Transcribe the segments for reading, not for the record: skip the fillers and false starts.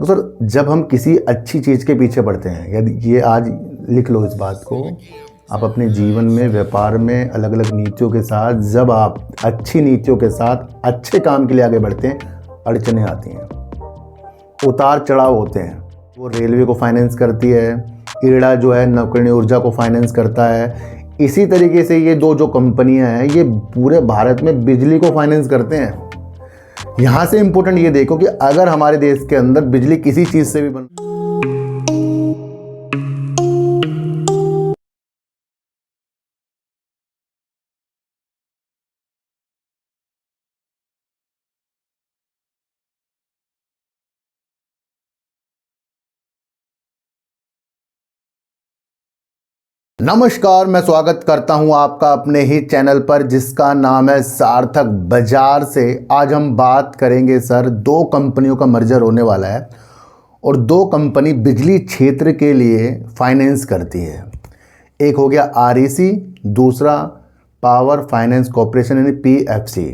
तो सर जब हम किसी अच्छी चीज़ के पीछे बढ़ते हैं, यदि ये आज लिख लो इस बात को, आप अपने जीवन में व्यापार में अलग अलग नीतियों के साथ, जब आप अच्छी नीतियों के साथ अच्छे काम के लिए आगे बढ़ते हैं, अड़चने आती हैं, उतार चढ़ाव होते हैं। वो रेलवे को फाइनेंस करती है, इरडा जो है नवकरणीय ऊर्जा को फाइनेंस करता है। इसी तरीके से ये दो जो कंपनियां हैं ये पूरे भारत में बिजली को फाइनेंस करते हैं। यहाँ से इम्पोर्टेंट ये देखो कि अगर हमारे देश के अंदर बिजली किसी चीज़ से भी बन नमस्कार, मैं स्वागत करता हूं आपका अपने ही चैनल पर जिसका नाम है सार्थक बाजार से। आज हम बात करेंगे सर, दो कंपनियों का मर्जर होने वाला है और दो कंपनी बिजली क्षेत्र के लिए फाइनेंस करती है। एक हो गया आरईसी, दूसरा पावर फाइनेंस कॉरपोरेशन यानी पीएफसी।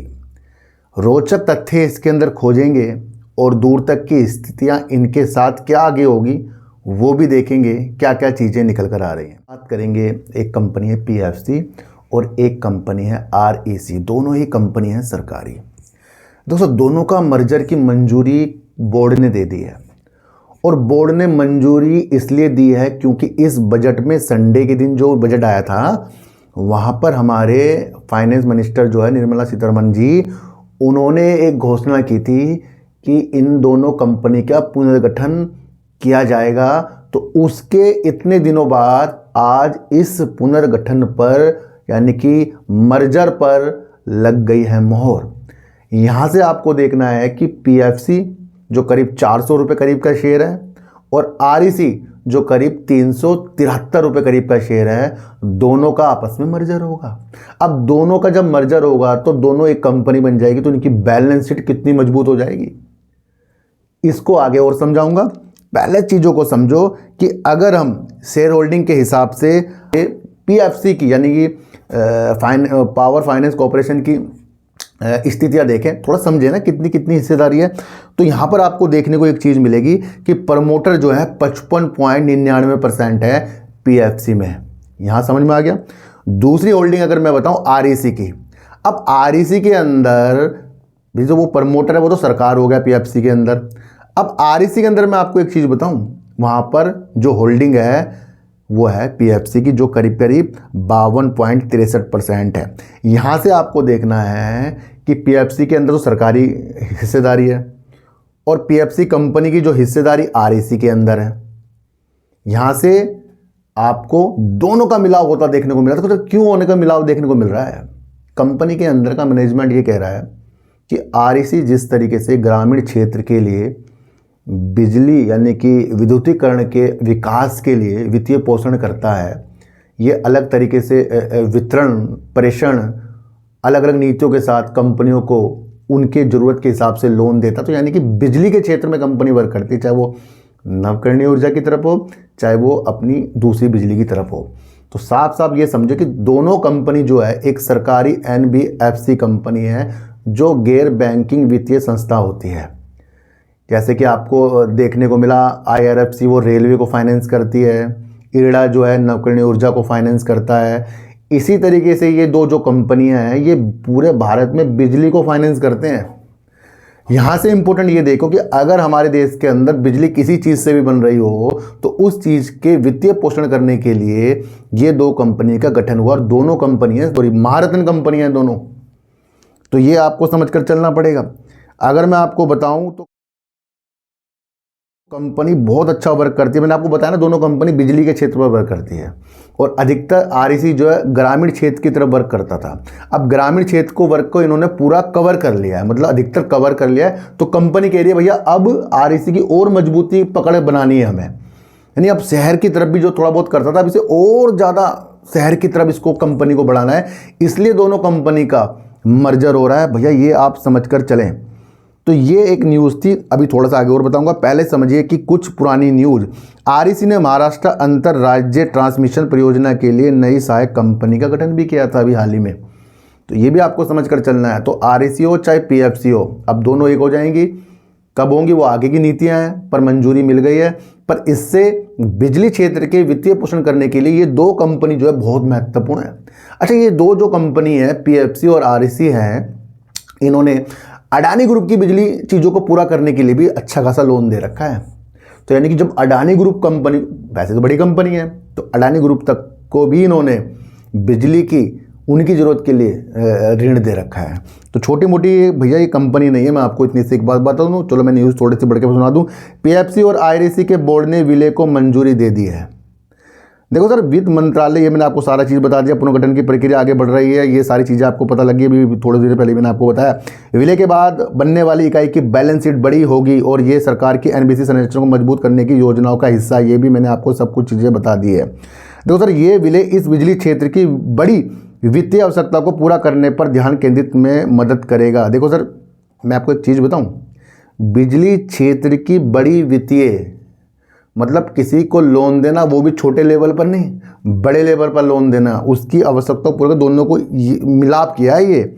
रोचक तथ्य इसके अंदर खोजेंगे और दूर तक की स्थितियां इनके साथ क्या आगे होगी वो भी देखेंगे, क्या क्या चीज़ें निकल कर आ रही हैं। बात करेंगे, एक कंपनी है पीएफसी और एक कंपनी है आरईसी। दोनों ही कंपनी हैं सरकारी। दोस्तों, दोनों का मर्जर की मंजूरी बोर्ड ने दे दी है और बोर्ड ने मंजूरी इसलिए दी है क्योंकि इस बजट में संडे के दिन जो बजट आया था वहाँ पर हमारे फाइनेंस मिनिस्टर जो है निर्मला सीतारमण जी, उन्होंने एक घोषणा की थी कि इन दोनों कंपनी का पुनर्गठन किया जाएगा। तो उसके इतने दिनों बाद आज इस पुनर्गठन पर यानी कि मर्जर पर लग गई है मोहर। यहाँ से आपको देखना है कि पीएफसी जो करीब 400 रुपये करीब का शेयर है और आरईसी जो करीब 373 रुपये करीब का शेयर है, दोनों का आपस में मर्जर होगा। अब दोनों का जब मर्जर होगा तो दोनों एक कंपनी बन जाएगी, तो इनकी बैलेंस शीट कितनी मजबूत हो जाएगी, इसको आगे और समझाऊंगा। पहले चीज़ों को समझो कि अगर हम शेयर होल्डिंग के हिसाब से पीएफसी की यानी कि पावर फाइनेंस कॉरपोरेशन की स्थितियां देखें, थोड़ा समझे ना कितनी कितनी हिस्सेदारी है, तो यहाँ पर आपको देखने को एक चीज़ मिलेगी कि प्रमोटर जो है 55.99% है पीएफसी में। यहाँ समझ में आ गया। दूसरी होल्डिंग अगर मैं बताऊँ आरईसी की, अब आरईसी के अंदर भी जो वो प्रमोटर है वो तो सरकार हो गया पीएफसी के अंदर। अब आरईसी के अंदर मैं आपको एक चीज़ बताऊं, वहाँ पर जो होल्डिंग है वो है पीएफसी की जो करीब करीब 52.63% है। यहाँ से आपको देखना है कि पीएफसी के अंदर तो सरकारी हिस्सेदारी है और पीएफसी कंपनी की जो हिस्सेदारी आरईसी के अंदर है। यहाँ से आपको दोनों का मिलाव होता देखने को मिल रहा है। तो क्यों होने का मिलाव देखने को मिल रहा है? कंपनी के अंदर का मैनेजमेंट ये कह रहा है कि आरईसी जिस तरीके से ग्रामीण क्षेत्र के लिए बिजली यानी कि विद्युतीकरण के विकास के लिए वित्तीय पोषण करता है, ये अलग तरीके से वितरण प्रेषण अलग अलग नीतियों के साथ कंपनियों को उनके ज़रूरत के हिसाब से लोन देता। तो यानी कि बिजली के क्षेत्र में कंपनी वर्क करती है, चाहे वो नवकरणीय ऊर्जा की तरफ हो चाहे वो अपनी दूसरी बिजली की तरफ हो। तो साफ साफ ये समझो कि दोनों कंपनी जो है एक सरकारी एनबीएफसी कंपनी है जो गैर बैंकिंग वित्तीय संस्था होती है। जैसे कि आपको देखने को मिला आईआरएफसी वो रेलवे को फाइनेंस करती है, इरडा जो है नवकरणीय ऊर्जा को फाइनेंस करता है। इसी तरीके से ये दो जो कंपनियां हैं ये पूरे भारत में बिजली को फाइनेंस करते हैं। यहाँ से इम्पोर्टेंट ये देखो कि अगर हमारे देश के अंदर बिजली किसी चीज़ से भी बन रही हो तो उस चीज़ के वित्तीय पोषण करने के लिए ये दो कंपनी का गठन हुआ और दोनों कंपनियाँ थोड़ी महारत्न कंपनियाँ दोनों। तो ये आपको समझ कर चलना पड़ेगा। अगर मैं आपको बताऊँ तो कंपनी बहुत अच्छा वर्क करती है। मैंने आपको बताया ना, दोनों कंपनी बिजली के क्षेत्र पर वर्क करती है और अधिकतर आरईसी जो है ग्रामीण क्षेत्र की तरफ वर्क करता था। अब ग्रामीण क्षेत्र को वर्क को इन्होंने पूरा कवर कर लिया है, मतलब अधिकतर कवर कर लिया है। तो कंपनी कह रही है भैया अब आरईसी की और मजबूती पकड़ बनानी है हमें, यानी अब शहर की तरफ भी जो थोड़ा बहुत करता था अब इसे और ज़्यादा शहर की तरफ इसको कंपनी को बढ़ाना है। इसलिए दोनों कंपनी का मर्जर हो रहा है भैया, ये आप समझ कर चलें। तो ये एक न्यूज़ थी, अभी थोड़ा सा आगे और बताऊंगा। पहले समझिए कि कुछ पुरानी न्यूज़। आरईसी ने महाराष्ट्र अंतर राज्य ट्रांसमिशन परियोजना के लिए नई सहायक कंपनी का गठन भी किया था अभी हाल ही में। तो ये भी आपको समझ कर चलना है। तो आरईसी हो चाहे पीएफसी हो, अब दोनों एक हो जाएंगी। कब होंगी वो आगे की नीतियां हैं, पर मंजूरी मिल गई है। पर इससे बिजली क्षेत्र के वित्तीय पोषण करने के लिए ये दो कंपनी जो है बहुत महत्वपूर्ण है। अच्छा, ये दो जो कंपनी है पीएफसी और आरईसी है, इन्होंने अडानी ग्रुप की बिजली चीज़ों को पूरा करने के लिए भी अच्छा खासा लोन दे रखा है। तो यानी कि जब अडानी ग्रुप कंपनी, वैसे तो बड़ी कंपनी है, तो अडानी ग्रुप तक को भी इन्होंने बिजली की उनकी ज़रूरत के लिए ऋण दे रखा है। तो छोटी मोटी भैया ये कंपनी नहीं है, मैं आपको इतनी सी एक बात बता दूँ। चलो मैं न्यूज़ थोड़ी सी बढ़ के सुना दूँ। पीएफसी और आईआरसी के बोर्ड ने विलय को मंजूरी दे दी है। देखो सर, वित्त मंत्रालय, ये मैंने आपको सारा चीज़ बता दिया, पुनर्गठन की प्रक्रिया आगे बढ़ रही है, ये सारी चीज़ें आपको पता लगी। अभी थोड़ी देर पहले मैंने आपको बताया विलय के बाद बनने वाली इकाई की बैलेंस शीट बड़ी होगी और ये सरकार की एनबीसी संरचना को मजबूत करने की योजनाओं का हिस्सा, ये भी मैंने आपको सब कुछ चीज़ें बता दी है। देखो सर, ये विलय इस बिजली क्षेत्र की बड़ी वित्तीय आवश्यकता को पूरा करने पर ध्यान केंद्रित में मदद करेगा। देखो सर, मैं आपको एक चीज़ बताऊं, बिजली क्षेत्र की बड़ी वित्तीय मतलब किसी को लोन देना, वो भी छोटे लेवल पर नहीं, बड़े लेवल पर लोन देना, उसकी आवश्यकता पूरे दोनों को मिलाप किया है। ये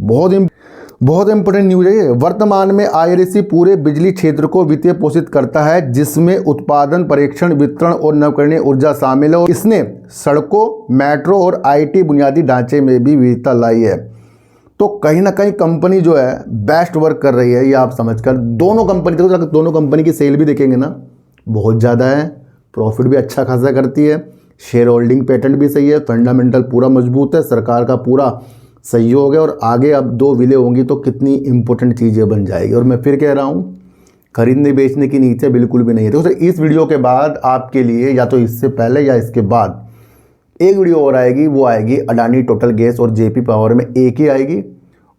बहुत इंपॉर्टेंट न्यूज़ है ये। वर्तमान में आईआरसी पूरे बिजली क्षेत्र को वित्तीय पोषित करता है, जिसमें उत्पादन, परीक्षण, वितरण और नवीकरणीय ऊर्जा शामिल है। और इसने सड़कों, मेट्रो और आईटी बुनियादी ढांचे में भी विविधता लाई है। तो कहीं ना कहीं कंपनी जो है बेस्ट वर्क कर रही है, ये आप समझकर। दोनों कंपनी, देखो दोनों कंपनी की सेल भी देखेंगे ना, बहुत ज़्यादा है, प्रॉफिट भी अच्छा खासा करती है, शेयर होल्डिंग पैटर्न भी सही है, फंडामेंटल पूरा मजबूत है, सरकार का पूरा सहयोग है। और आगे अब दो विलय होंगी तो कितनी इंपॉर्टेंट चीज़ें बन जाएगी। और मैं फिर कह रहा हूँ, खरीदने बेचने की नीतियाँ बिल्कुल भी नहीं है। तो सर, इस वीडियो के बाद आपके लिए, या तो इससे पहले या इसके बाद, एक वीडियो और आएगी, वो आएगी अडानी टोटल गैस और जेपी पावर में एक ही आएगी।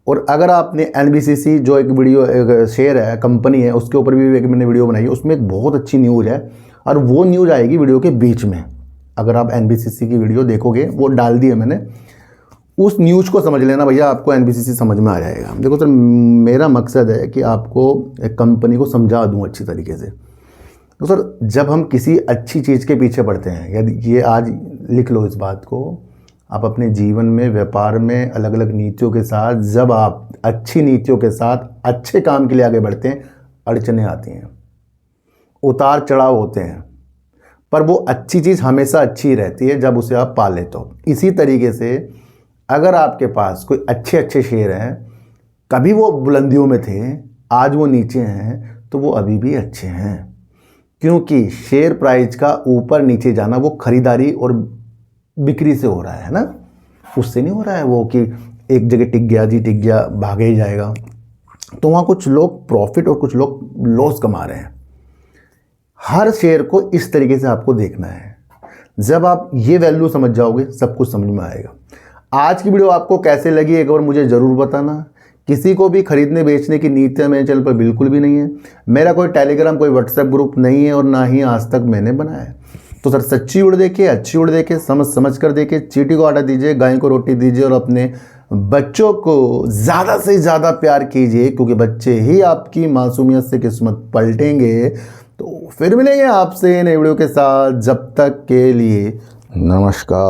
और अगर आपने एनबीसीसी जो एक वीडियो, एक शेयर है, कंपनी है, उसके ऊपर भी एक मैंने वीडियो बनाई है, उसमें एक बहुत अच्छी न्यूज़ है और वो न्यूज़ आएगी वीडियो के बीच में। अगर आप एनबीसीसी की वीडियो देखोगे, वो डाल दी है मैंने, उस न्यूज़ को समझ लेना भैया, आपको एनबीसीसी समझ में आ जाएगा। देखो सर, मेरा मकसद है कि आपको एक कंपनी को समझा दूँ अच्छी तरीके से। तो सर, जब हम किसी अच्छी चीज़ के पीछे पड़ते हैं, यदि ये आज लिख लो इस बात को, आप अपने जीवन में, व्यापार में अलग अलग नीतियों के साथ, जब आप अच्छी नीतियों के साथ अच्छे काम के लिए आगे बढ़ते हैं, अड़चनें आती हैं, उतार चढ़ाव होते हैं, पर वो अच्छी चीज़ हमेशा अच्छी रहती है जब उसे आप पा लेते हो। इसी तरीके से अगर आपके पास कोई अच्छे अच्छे शेयर हैं, कभी वो बुलंदियों में थे, आज वो नीचे हैं, तो वो अभी भी अच्छे हैं, क्योंकि शेयर प्राइस का ऊपर नीचे जाना वो खरीदारी और बिक्री से हो रहा है ना, उससे नहीं हो रहा है वो कि एक जगह टिक गया जी, टिक गया, भागे ही जाएगा। तो वहाँ कुछ लोग प्रॉफिट और कुछ लोग लॉस कमा रहे हैं। हर शेयर को इस तरीके से आपको देखना है। जब आप ये वैल्यू समझ जाओगे, सब कुछ समझ में आएगा। आज की वीडियो आपको कैसे लगी एक बार मुझे ज़रूर बताना। किसी को भी खरीदने बेचने की नीतियाँ मेरे चैनल पर बिल्कुल भी नहीं है। मेरा कोई टेलीग्राम, कोई व्हाट्सएप ग्रुप नहीं है और ना ही आज तक मैंने बनाया है। तो सर, सच्ची उड़ देखिए, अच्छी उड़ देखिए, समझ कर देखिए, चींटी को आटा दीजिए, गाय को रोटी दीजिए और अपने बच्चों को ज़्यादा से ज़्यादा प्यार कीजिए, क्योंकि बच्चे ही आपकी मासूमियत से किस्मत पलटेंगे। तो फिर मिलेंगे आपसे नए वीडियो के साथ, जब तक के लिए नमस्कार।